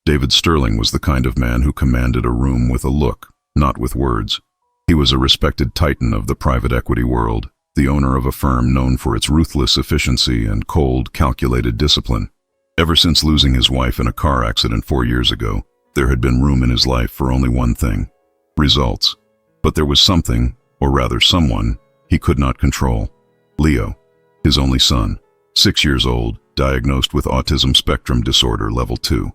David Sterling was the kind of man who commanded a room with a look, not with words. He was a respected titan of the private equity world, the owner of a firm known for its ruthless efficiency and cold, calculated discipline. Ever since losing his wife in a car accident 4 years ago, there had been room in his life for only one thing: results. But there was something, or rather someone, he could not control. Leo, his only son, 6 years old, diagnosed with autism spectrum disorder level 2.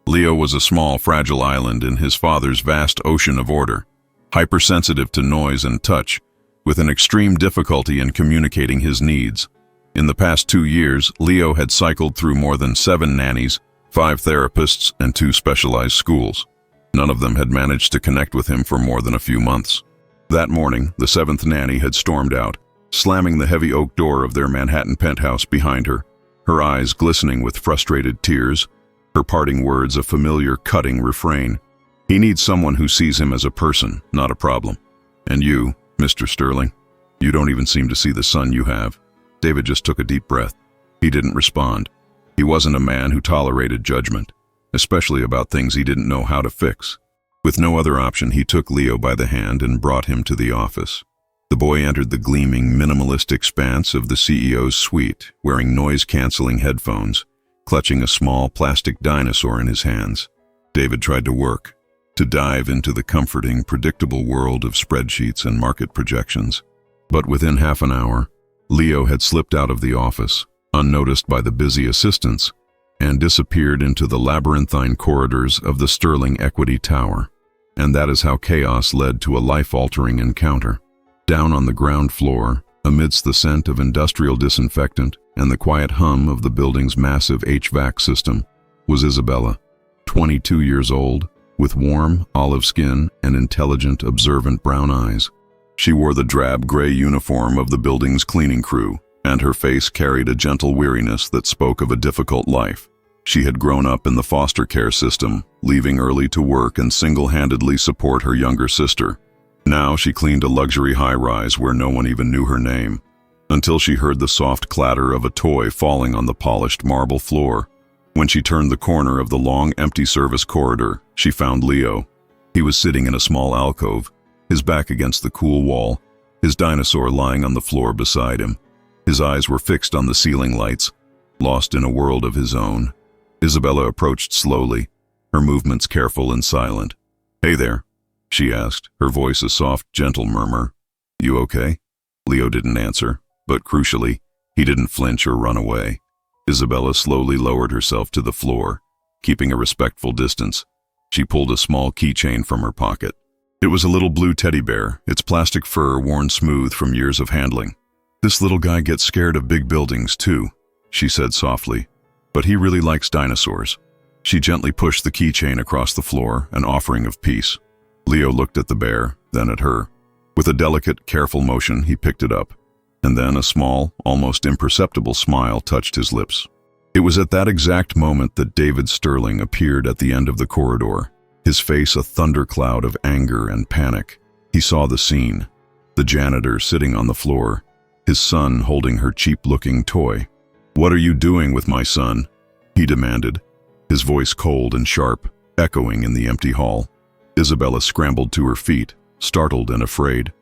Leo was a small, fragile island in his father's vast ocean of order, hypersensitive to noise and touch, with an extreme difficulty in communicating his needs. In the past 2 years, Leo had cycled through more than 7 nannies, 5 therapists, and 2 specialized schools. None of them had managed to connect with him for more than a few months. That morning, the 7th nanny had stormed out, slamming the heavy oak door of their Manhattan penthouse behind her, her eyes glistening with frustrated tears, her parting words a familiar, cutting refrain. "He needs someone who sees him as a person, not a problem. And you, Mr. Sterling, you don't even seem to see the son you have." David just took a deep breath. He didn't respond. He wasn't a man who tolerated judgment, especially about things he didn't know how to fix. With no other option, he took Leo by the hand and brought him to the office. The boy entered the gleaming, minimalist expanse of the CEO's suite, wearing noise-canceling headphones, clutching a small plastic dinosaur in his hands. David tried to work, to dive into the comforting, predictable world of spreadsheets and market projections. But within half an hour, Leo had slipped out of the office, unnoticed by the busy assistants, and disappeared into the labyrinthine corridors of the Sterling Equity Tower. And that is how chaos led to a life-altering encounter. Down on the ground floor, amidst the scent of industrial disinfectant and the quiet hum of the building's massive HVAC system, was Isabella, 22 years old, with warm, olive skin and intelligent, observant brown eyes. She wore the drab gray uniform of the building's cleaning crew, and her face carried a gentle weariness that spoke of a difficult life. She had grown up in the foster care system, leaving early to work and single-handedly support her younger sister. Now she cleaned a luxury high-rise where no one even knew her name, until she heard the soft clatter of a toy falling on the polished marble floor. When she turned the corner of the long, empty service corridor, she found Leo. He was sitting in a small alcove, his back against the cool wall, his dinosaur lying on the floor beside him. His eyes were fixed on the ceiling lights, lost in a world of his own. Isabella approached slowly, her movements careful and silent. "Hey there," she asked, her voice a soft, gentle murmur. "You okay?" Leo didn't answer, but crucially, he didn't flinch or run away. Isabella slowly lowered herself to the floor, keeping a respectful distance. She pulled a small keychain from her pocket. It was a little blue teddy bear, its plastic fur worn smooth from years of handling. "This little guy gets scared of big buildings too," she said softly, "but he really likes dinosaurs." She gently pushed the keychain across the floor, an offering of peace. Leo looked at the bear, then at her. With a delicate, careful motion, he picked it up, and then a small, almost imperceptible smile touched his lips. It was at that exact moment that David Sterling appeared at the end of the corridor, his face a thundercloud of anger and panic. He saw the scene: the janitor sitting on the floor, his son holding her cheap-looking toy. "What are you doing with my son?" he demanded, his voice cold and sharp, echoing in the empty hall. Isabella scrambled to her feet, startled and afraid.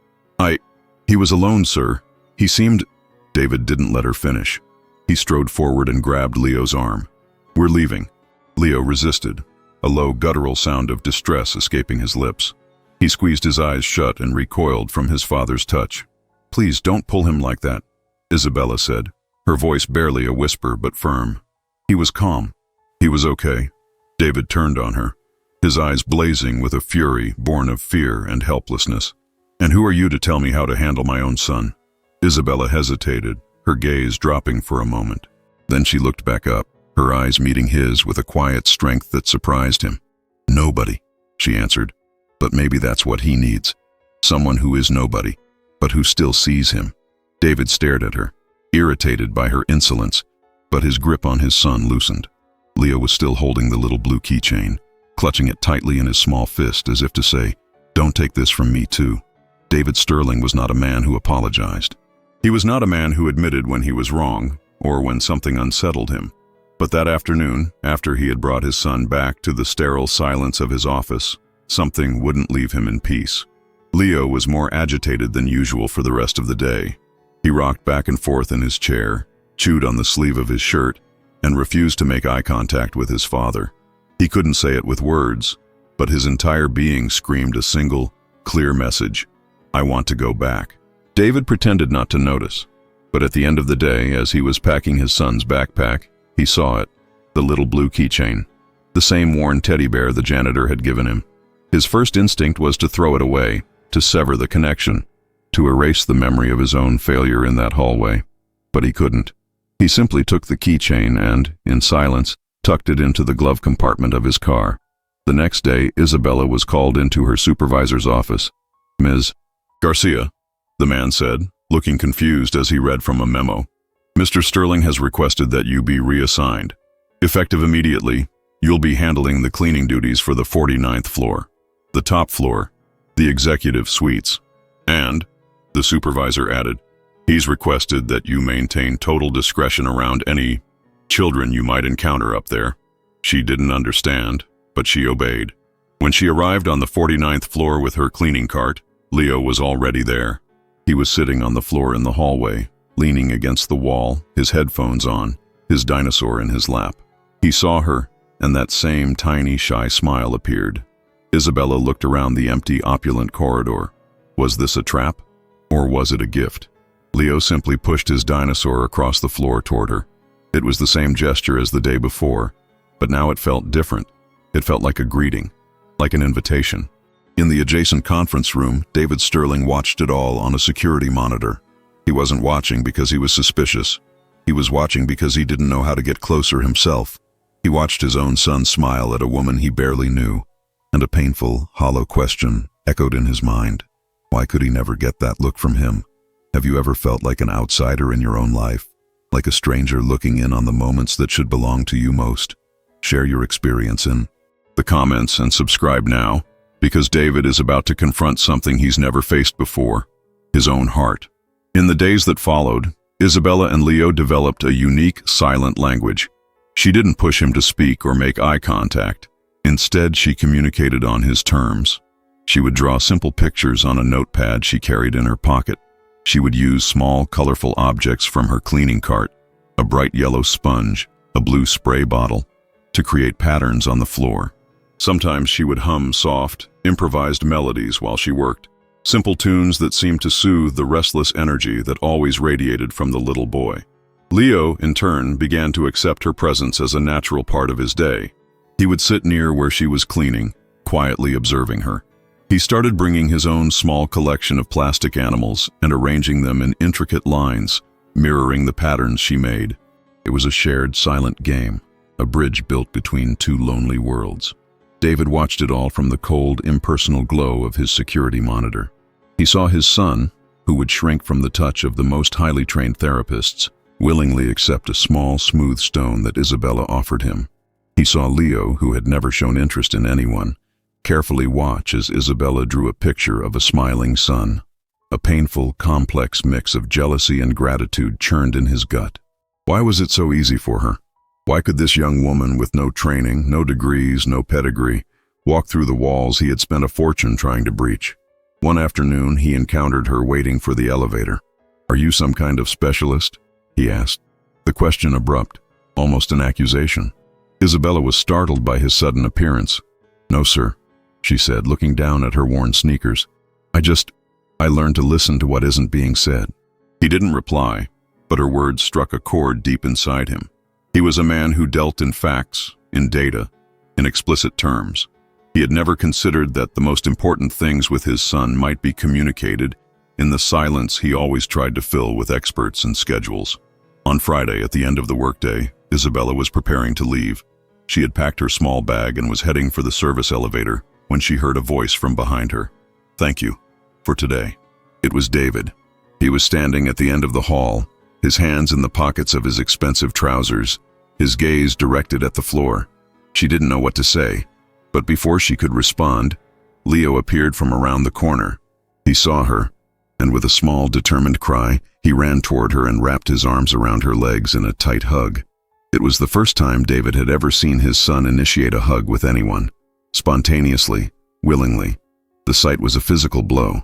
He was alone, sir. He seemed—" David didn't let her finish. He strode forward and grabbed Leo's arm. "We're leaving." Leo resisted, a low guttural sound of distress escaping his lips. He squeezed his eyes shut and recoiled from his father's touch. "Please don't pull him like that," Isabella said, her voice barely a whisper but firm. He was calm. He was okay. David turned on her, his eyes blazing with a fury born of fear and helplessness. "And who are you to tell me how to handle my own son?" Isabella hesitated, her gaze dropping for a moment. Then she looked back up, her eyes meeting his with a quiet strength that surprised him. "Nobody," she answered, "but maybe that's what he needs. Someone who is nobody, but who still sees him." David stared at her, irritated by her insolence, but his grip on his son loosened. Leo was still holding the little blue keychain, clutching it tightly in his small fist as if to say, "Don't take this from me too." David Sterling was not a man who apologized. He was not a man who admitted when he was wrong or when something unsettled him. But that afternoon, after he had brought his son back to the sterile silence of his office, something wouldn't leave him in peace. Leo was more agitated than usual for the rest of the day. He rocked back and forth in his chair, chewed on the sleeve of his shirt, and refused to make eye contact with his father. He couldn't say it with words, but his entire being screamed a single, clear message: "I want to go back." David pretended not to notice, but at the end of the day, as he was packing his son's backpack, he saw it, the little blue keychain, the same worn teddy bear the janitor had given him. His first instinct was to throw it away, to sever the connection, to erase the memory of his own failure in that hallway. But he couldn't. He simply took the keychain and, in silence, tucked it into the glove compartment of his car. The next day, Isabella was called into her supervisor's office. "Ms. Garcia," the man said, looking confused as he read from a memo. "Mr. Sterling has requested that you be reassigned. Effective immediately, you'll be handling the cleaning duties for the 49th floor, the top floor, the executive suites, and," the supervisor added, "he's requested that you maintain total discretion around any children you might encounter up there." She didn't understand, but she obeyed. When she arrived on the 49th floor with her cleaning cart, Leo was already there. He was sitting on the floor in the hallway, leaning against the wall, his headphones on, his dinosaur in his lap. He saw her, and that same tiny, shy smile appeared. Isabella looked around the empty, opulent corridor. Was this a trap, or was it a gift? Leo simply pushed his dinosaur across the floor toward her. It was the same gesture as the day before, but now it felt different. It felt like a greeting, like an invitation. In the adjacent conference room, David Sterling watched it all on a security monitor. He wasn't watching because he was suspicious. He was watching because he didn't know how to get closer himself. He watched his own son smile at a woman he barely knew, and a painful, hollow question echoed in his mind. Why could he never get that look from him? Have you ever felt like an outsider in your own life? Like a stranger looking in on the moments that should belong to you most? Share your experience in the comments and subscribe now, because David is about to confront something he's never faced before: his own heart. In the days that followed, Isabella and Leo developed a unique, silent language. She didn't push him to speak or make eye contact. Instead, she communicated on his terms. She would draw simple pictures on a notepad she carried in her pocket. She would use small, colorful objects from her cleaning cart, a bright yellow sponge, a blue spray bottle, to create patterns on the floor. Sometimes she would hum soft, improvised melodies while she worked, simple tunes that seemed to soothe the restless energy that always radiated from the little boy. Leo, in turn, began to accept her presence as a natural part of his day. He would sit near where she was cleaning, quietly observing her. He started bringing his own small collection of plastic animals and arranging them in intricate lines, mirroring the patterns she made. It was a shared, silent game, a bridge built between two lonely worlds. David watched it all from the cold, impersonal glow of his security monitor. He saw his son, who would shrink from the touch of the most highly trained therapists, willingly accept a small, smooth stone that Isabella offered him. He saw Leo, who had never shown interest in anyone, carefully watch as Isabella drew a picture of a smiling son. A painful, complex mix of jealousy and gratitude churned in his gut. Why was it so easy for her? Why could this young woman with no training, no degrees, no pedigree, walk through the walls he had spent a fortune trying to breach? One afternoon, he encountered her waiting for the elevator. "Are you some kind of specialist?" he asked. The question abrupt, almost an accusation. Isabella was startled by his sudden appearance. "No, sir," she said, looking down at her worn sneakers. I learned to listen to what isn't being said." He didn't reply, but her words struck a chord deep inside him. He was a man who dealt in facts, in data, in explicit terms. He had never considered that the most important things with his son might be communicated in the silence he always tried to fill with experts and schedules. On Friday, at the end of the workday, Isabella was preparing to leave. She had packed her small bag and was heading for the service elevator when she heard a voice from behind her. "Thank you for today." It was David. He was standing at the end of the hall, his hands in the pockets of his expensive trousers, his gaze directed at the floor. She didn't know what to say, but before she could respond, Leo appeared from around the corner. He saw her, and with a small, determined cry, he ran toward her and wrapped his arms around her legs in a tight hug. It was the first time David had ever seen his son initiate a hug with anyone. Spontaneously, willingly. The sight was a physical blow.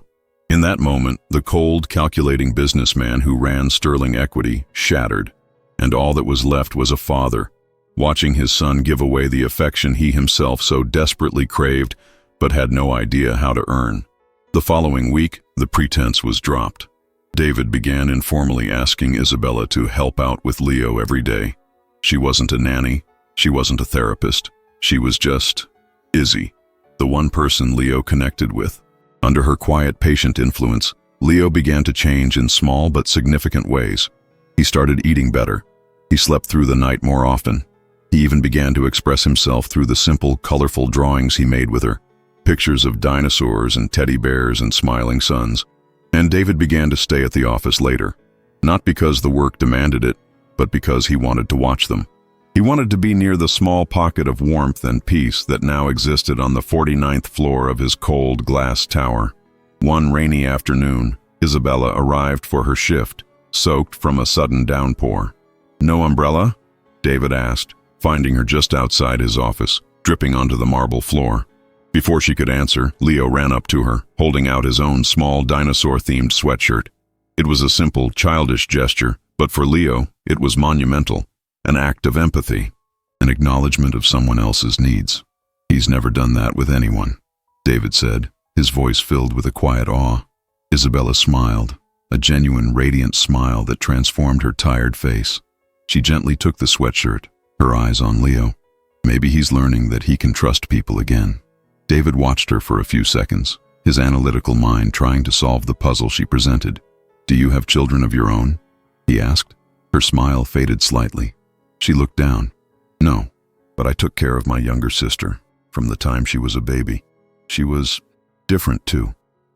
In that moment, the cold, calculating businessman who ran Sterling Equity shattered, and all that was left was a father, watching his son give away the affection he himself so desperately craved but had no idea how to earn. The following week, the pretense was dropped. David began informally asking Isabella to help out with Leo every day. She wasn't a nanny, she wasn't a therapist, she was just Izzy, the one person Leo connected with. Under her quiet, patient influence, Leo began to change in small but significant ways. He started eating better. He slept through the night more often. He even began to express himself through the simple, colorful drawings he made with her. Pictures of dinosaurs and teddy bears and smiling suns. And David began to stay at the office later. Not because the work demanded it, but because he wanted to watch them. He wanted to be near the small pocket of warmth and peace that now existed on the 49th floor of his cold glass tower. One rainy afternoon, Isabella arrived for her shift, soaked from a sudden downpour. "No umbrella?" David asked, finding her just outside his office, dripping onto the marble floor. Before she could answer, Leo ran up to her, holding out his own small dinosaur-themed sweatshirt. It was a simple, childish gesture, but for Leo, it was monumental. An act of empathy, an acknowledgement of someone else's needs. "He's never done that with anyone," David said, his voice filled with a quiet awe. Isabella smiled, a genuine, radiant smile that transformed her tired face. She gently took the sweatshirt, her eyes on Leo. Maybe he's learning that he can trust people again. David watched her for a few seconds, his analytical mind trying to solve the puzzle she presented. "Do you have children of your own?" he asked. Her smile faded slightly. She looked down. "No, but I took care of my younger sister from the time she was a baby. She was different too,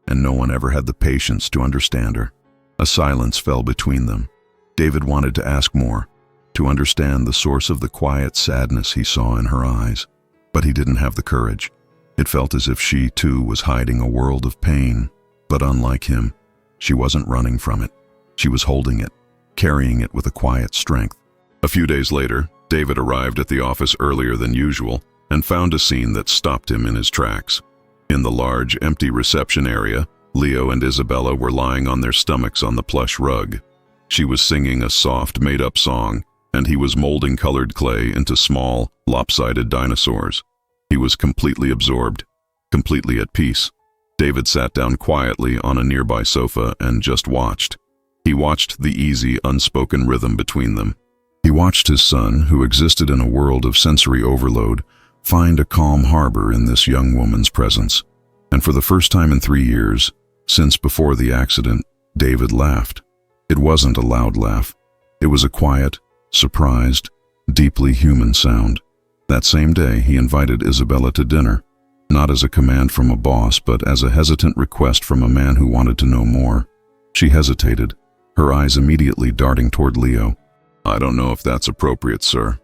and no one ever had the patience to understand her." A silence fell between them. David wanted to ask more, to understand the source of the quiet sadness he saw in her eyes, but he didn't have the courage. It felt as if she too was hiding a world of pain, but unlike him, she wasn't running from it. She was holding it, carrying it with a quiet strength. A few days later, David arrived at the office earlier than usual and found a scene that stopped him in his tracks. In the large, empty reception area, Leo and Isabella were lying on their stomachs on the plush rug. She was singing a soft, made-up song, and he was molding colored clay into small, lopsided dinosaurs. He was completely absorbed, completely at peace. David sat down quietly on a nearby sofa and just watched. He watched the easy, unspoken rhythm between them. He watched his son, who existed in a world of sensory overload, find a calm harbor in this young woman's presence. And for the first time in 3 years, since before the accident, David laughed. It wasn't a loud laugh. It was a quiet, surprised, deeply human sound. That same day, he invited Isabella to dinner, not as a command from a boss, but as a hesitant request from a man who wanted to know more. She hesitated, her eyes immediately darting toward Leo. "I don't know if that's appropriate, sir."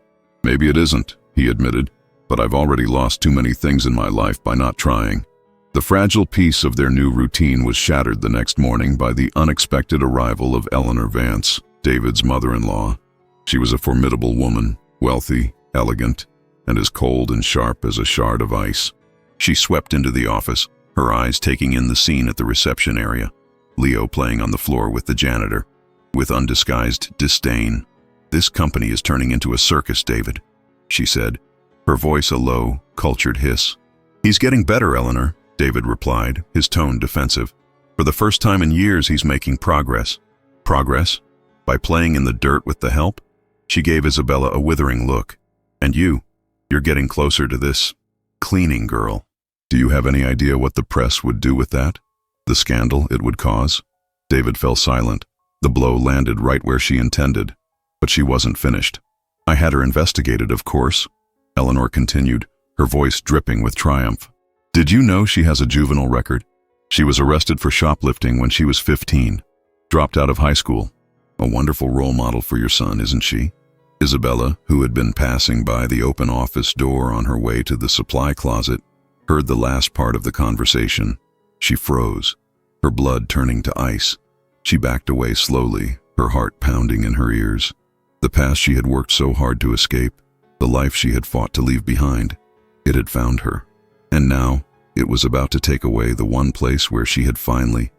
"Maybe it isn't," he admitted, "but I've already lost too many things in my life by not trying." The fragile peace of their new routine was shattered the next morning by the unexpected arrival of Eleanor Vance, David's mother-in-law. She was a formidable woman, wealthy, elegant, and as cold and sharp as a shard of ice. She swept into the office, her eyes taking in the scene at the reception area. Leo playing on the floor with the janitor, with undisguised disdain. "This company is turning into a circus, David," she said, her voice a low, cultured hiss. "He's getting better, Eleanor," David replied, his tone defensive. "For the first time in years, he's making progress." "Progress? By playing in the dirt with the help?" She gave Isabella a withering look. "And you're getting closer to this cleaning girl. Do you have any idea what the press would do with that? The scandal it would cause?" David fell silent. The blow landed right where she intended. But she wasn't finished. "I had her investigated, of course," Eleanor continued, her voice dripping with triumph. "Did you know she has a juvenile record? She was arrested for shoplifting when she was 15, dropped out of high school. A wonderful role model for your son, isn't she?" Isabella, who had been passing by the open office door on her way to the supply closet, heard the last part of the conversation. She froze, her blood turning to ice. She backed away slowly, her heart pounding in her ears. The past she had worked so hard to escape, the life she had fought to leave behind, it had found her. And now, it was about to take away the one place where she had finally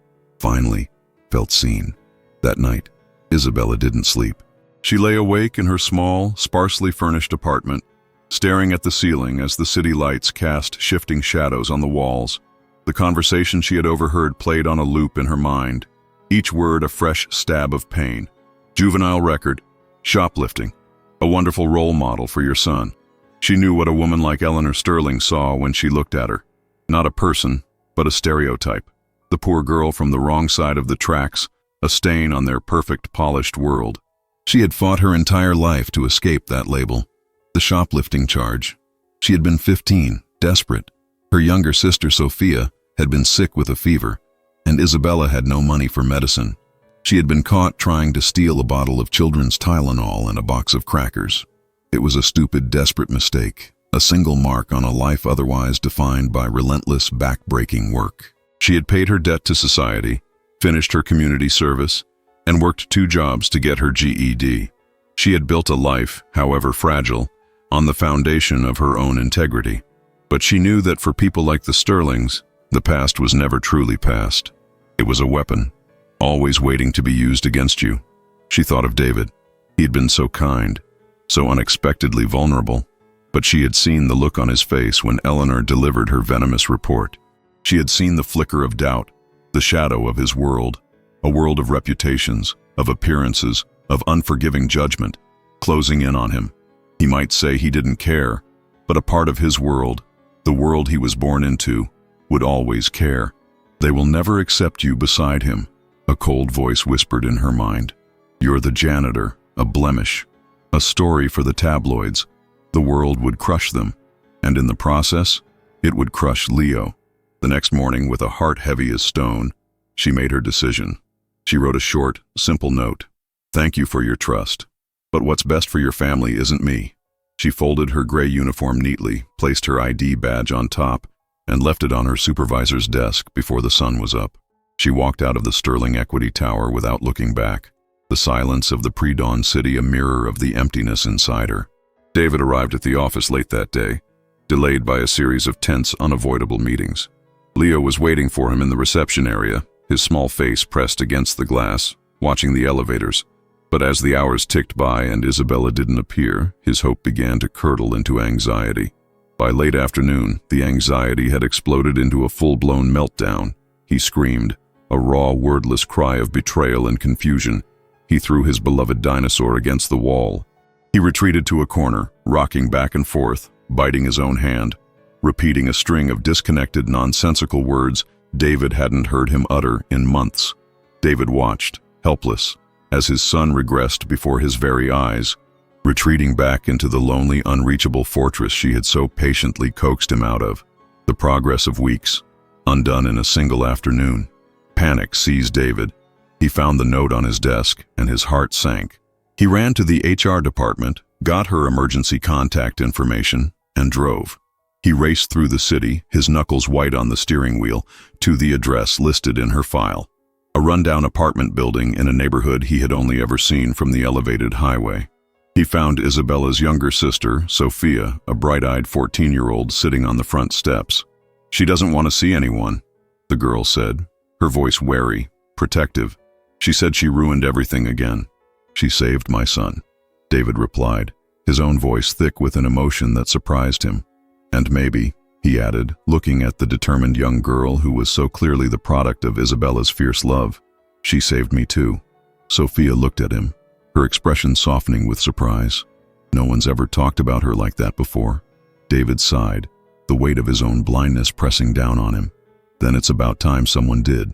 felt seen. That night, Isabella didn't sleep. She lay awake in her small, sparsely furnished apartment, staring at the ceiling as the city lights cast shifting shadows on the walls. The conversation she had overheard played on a loop in her mind, each word a fresh stab of pain. Juvenile record, shoplifting, a wonderful role model for your son. She knew what a woman like Eleanor Sterling saw when she looked at her. Not a person, but a stereotype. The poor girl from the wrong side of the tracks, a stain on their perfect, polished world. She had fought her entire life to escape that label. The shoplifting charge. She had been 15, desperate. Her younger sister, Sophia, had been sick with a fever, and Isabella had no money for medicine. She had been caught trying to steal a bottle of children's Tylenol and a box of crackers. It was a stupid, desperate mistake, a single mark on a life otherwise defined by relentless, back-breaking work. She had paid her debt to society, finished her community service, and worked 2 jobs to get her GED. She had built a life, however fragile, on the foundation of her own integrity. But she knew that for people like the Sterlings, the past was never truly past. It was a weapon, always waiting to be used against you. She thought of David. He had been so kind, so unexpectedly vulnerable, but she had seen the look on his face when Eleanor delivered her venomous report. She had seen the flicker of doubt, the shadow of his world, a world of reputations, of appearances, of unforgiving judgment, closing in on him. He might say he didn't care, but a part of his world, the world he was born into, would always care. They will never accept you beside him, a cold voice whispered in her mind. You're the janitor, a blemish, a story for the tabloids. The world would crush them, and in the process, it would crush Leo. The next morning, with a heart heavy as stone, she made her decision. She wrote a short, simple note. Thank you for your trust, but what's best for your family isn't me. She folded her gray uniform neatly, placed her ID badge on top, and left it on her supervisor's desk before the sun was up. She walked out of the Sterling Equity Tower without looking back, the silence of the pre-dawn city a mirror of the emptiness inside her. David arrived at the office late that day, delayed by a series of tense, unavoidable meetings. Leo was waiting for him in the reception area, his small face pressed against the glass, watching the elevators. But as the hours ticked by and Isabella didn't appear, his hope began to curdle into anxiety. By late afternoon, the anxiety had exploded into a full-blown meltdown. He screamed, a raw, wordless cry of betrayal and confusion. He threw his beloved dinosaur against the wall. He retreated to a corner, rocking back and forth, biting his own hand, repeating a string of disconnected, nonsensical words David hadn't heard him utter in months. David watched, helpless, as his son regressed before his very eyes, retreating back into the lonely, unreachable fortress she had so patiently coaxed him out of. The progress of weeks, undone in a single afternoon. Panic seized David. He found the note on his desk, and his heart sank. He ran to the HR department, got her emergency contact information, and drove. He raced through the city, his knuckles white on the steering wheel, to the address listed in her file. A rundown apartment building in a neighborhood he had only ever seen from the elevated highway. He found Isabella's younger sister, Sophia, a bright-eyed 14-year-old sitting on the front steps. She doesn't want to see anyone, the girl said, her voice wary, protective. She said she ruined everything again. She saved my son, David replied, his own voice thick with an emotion that surprised him. And maybe, he added, looking at the determined young girl who was so clearly the product of Isabella's fierce love, she saved me too. Sophia looked at him, her expression softening with surprise. No one's ever talked about her like that before. David sighed, the weight of his own blindness pressing down on him. Then it's about time someone did.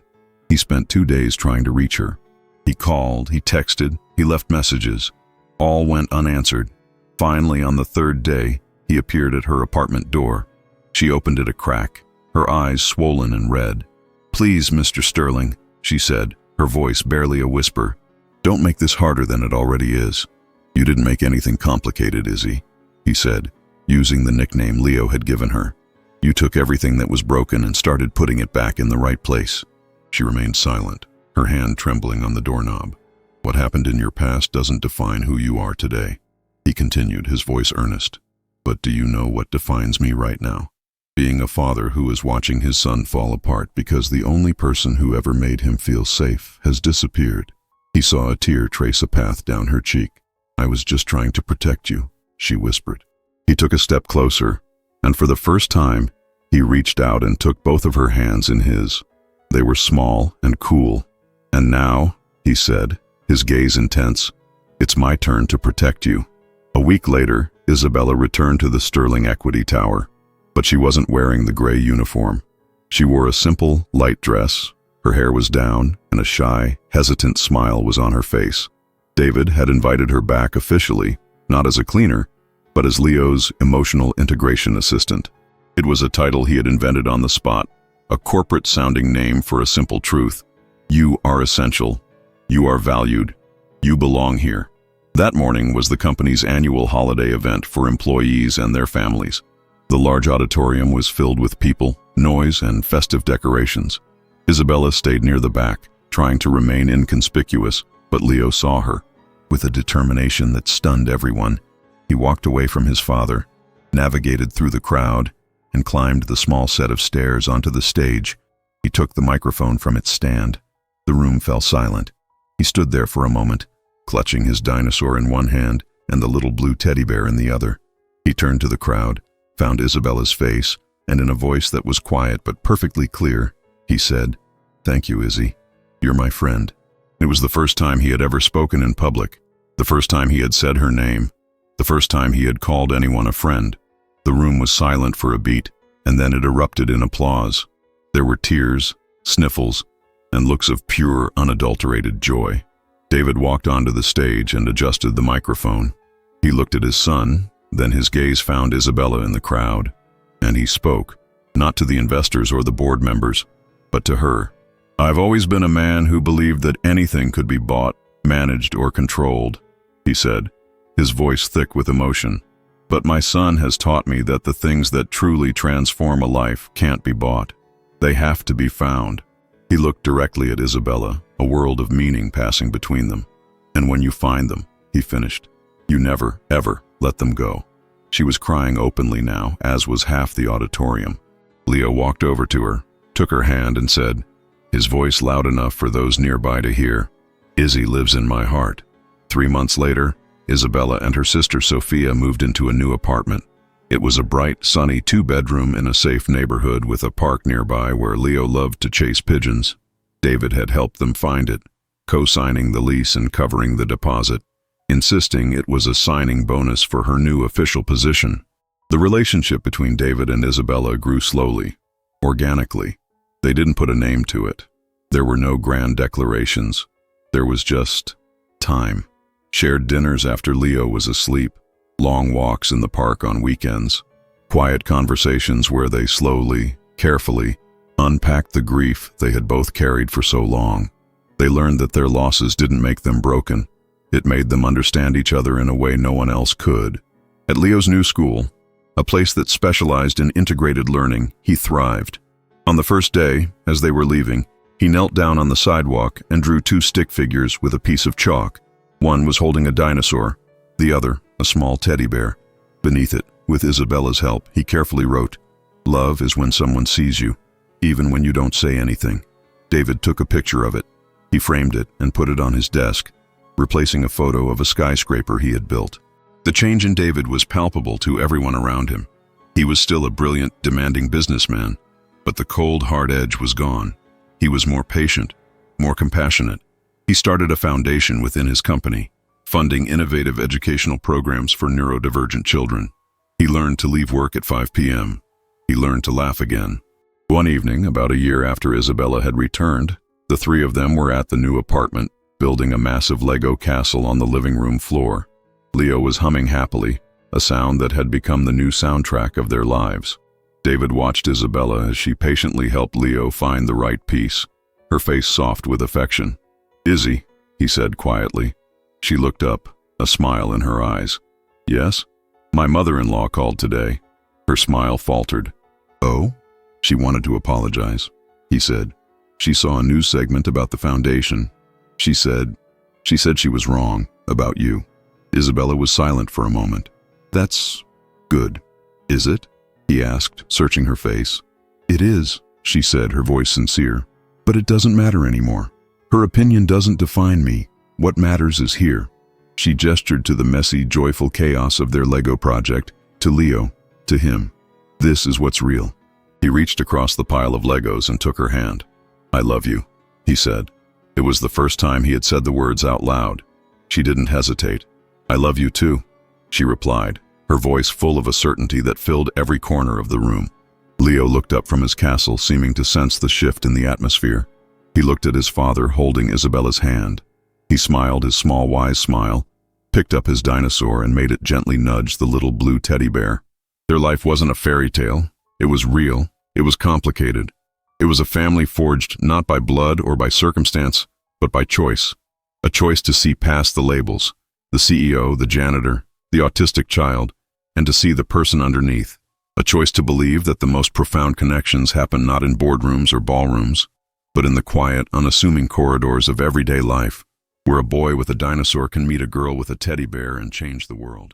He spent 2 days trying to reach her. He called, he texted, he left messages. All went unanswered. Finally, on the 3rd day, he appeared at her apartment door. She opened it a crack, her eyes swollen and red. Please, Mr. Sterling, she said, her voice barely a whisper. Don't make this harder than it already is. You didn't make anything complicated, Izzy, he said, using the nickname Leo had given her. You took everything that was broken and started putting it back in the right place. She remained silent, her hand trembling on the doorknob. What happened in your past doesn't define who you are today. He continued, his voice earnest. But do you know what defines me right now? Being a father who is watching his son fall apart because the only person who ever made him feel safe has disappeared. He saw a tear trace a path down her cheek. I was just trying to protect you, she whispered. He took a step closer, and for the first time, he reached out and took both of her hands in his. They were small and cool. And now, he said, his gaze intense, it's my turn to protect you. A week later, Isabella returned to the Sterling Equity Tower, but she wasn't wearing the gray uniform. She wore a simple, light dress, her hair was down, and a shy, hesitant smile was on her face. David had invited her back officially, not as a cleaner, but as Leo's emotional integration assistant. It was a title he had invented on the spot, a corporate-sounding name for a simple truth. You are essential. You are valued. You belong here. That morning was the company's annual holiday event for employees and their families. The large auditorium was filled with people, noise, and festive decorations. Isabella stayed near the back, trying to remain inconspicuous, but Leo saw her. With a determination that stunned everyone, he walked away from his father, navigated through the crowd, and climbed the small set of stairs onto the stage. He took the microphone from its stand. The room fell silent. He stood there for a moment, clutching his dinosaur in one hand and the little blue teddy bear in the other. He turned to the crowd, found Isabella's face, and in a voice that was quiet but perfectly clear, he said, "Thank you, Izzy. You're my friend." It was the first time he had ever spoken in public, the first time he had said her name, the first time he had called anyone a friend. The room was silent for a beat, and then it erupted in applause. There were tears, sniffles, and looks of pure, unadulterated joy. David walked onto the stage and adjusted the microphone. He looked at his son, then his gaze found Isabella in the crowd, and he spoke, not to the investors or the board members, but to her. "I've always been a man who believed that anything could be bought, managed, or controlled," he said, his voice thick with emotion. "But my son has taught me that the things that truly transform a life can't be bought. They have to be found." He looked directly at Isabella, a world of meaning passing between them. "And when you find them," he finished, "you never, ever let them go." She was crying openly now, as was half the auditorium. Leo walked over to her, took her hand and said, his voice loud enough for those nearby to hear, "Izzy lives in my heart." 3 months later, Isabella and her sister Sophia moved into a new apartment. It was a bright, sunny 2-bedroom in a safe neighborhood with a park nearby where Leo loved to chase pigeons. David had helped them find it, co-signing the lease and covering the deposit, insisting it was a signing bonus for her new official position. The relationship between David and Isabella grew slowly, organically. They didn't put a name to it. There were no grand declarations. There was just time. Shared dinners after Leo was asleep, long walks in the park on weekends, quiet conversations where they slowly, carefully, unpacked the grief they had both carried for so long. They learned that their losses didn't make them broken. It made them understand each other in a way no one else could. At Leo's new school, a place that specialized in integrated learning, he thrived. On the first day, as they were leaving, he knelt down on the sidewalk and drew 2 stick figures with a piece of chalk. One was holding a dinosaur, the other a small teddy bear. Beneath it, with Isabella's help, he carefully wrote, "Love is when someone sees you, even when you don't say anything." David took a picture of it. He framed it and put it on his desk, replacing a photo of a skyscraper he had built. The change in David was palpable to everyone around him. He was still a brilliant, demanding businessman, but the cold, hard edge was gone. He was more patient, more compassionate. He started a foundation within his company, funding innovative educational programs for neurodivergent children. He learned to leave work at 5 p.m. He learned to laugh again. One evening, about a year after Isabella had returned, the 3 of them were at the new apartment, building a massive Lego castle on the living room floor. Leo was humming happily, a sound that had become the new soundtrack of their lives. David watched Isabella as she patiently helped Leo find the right piece, her face soft with affection. "Izzy," he said quietly. She looked up, a smile in her eyes. "Yes? My mother-in-law called today." Her smile faltered. "Oh?" She wanted to apologize. He said, "She saw a news segment about the foundation." She said, She said she was wrong about you. Isabella was silent for a moment. That's good, is it? He asked, searching her face. It is, she said, her voice sincere. But it doesn't matter anymore. Her opinion doesn't define me. What matters is here. She gestured to the messy, joyful chaos of their Lego project, to Leo, to him. This is what's real. He reached across the pile of Legos and took her hand. I love you, he said. It was the first time he had said the words out loud. She didn't hesitate. I love you too, she replied, her voice full of a certainty that filled every corner of the room. Leo looked up from his castle, seeming to sense the shift in the atmosphere. He looked at his father holding Isabella's hand. He smiled his small, wise smile, picked up his dinosaur and made it gently nudge the little blue teddy bear. Their life wasn't a fairy tale. It was real. It was complicated. It was a family forged not by blood or by circumstance, but by choice. A choice to see past the labels, the CEO, the janitor, the autistic child, and to see the person underneath. A choice to believe that the most profound connections happen not in boardrooms or ballrooms, but in the quiet, unassuming corridors of everyday life, where a boy with a dinosaur can meet a girl with a teddy bear and change the world.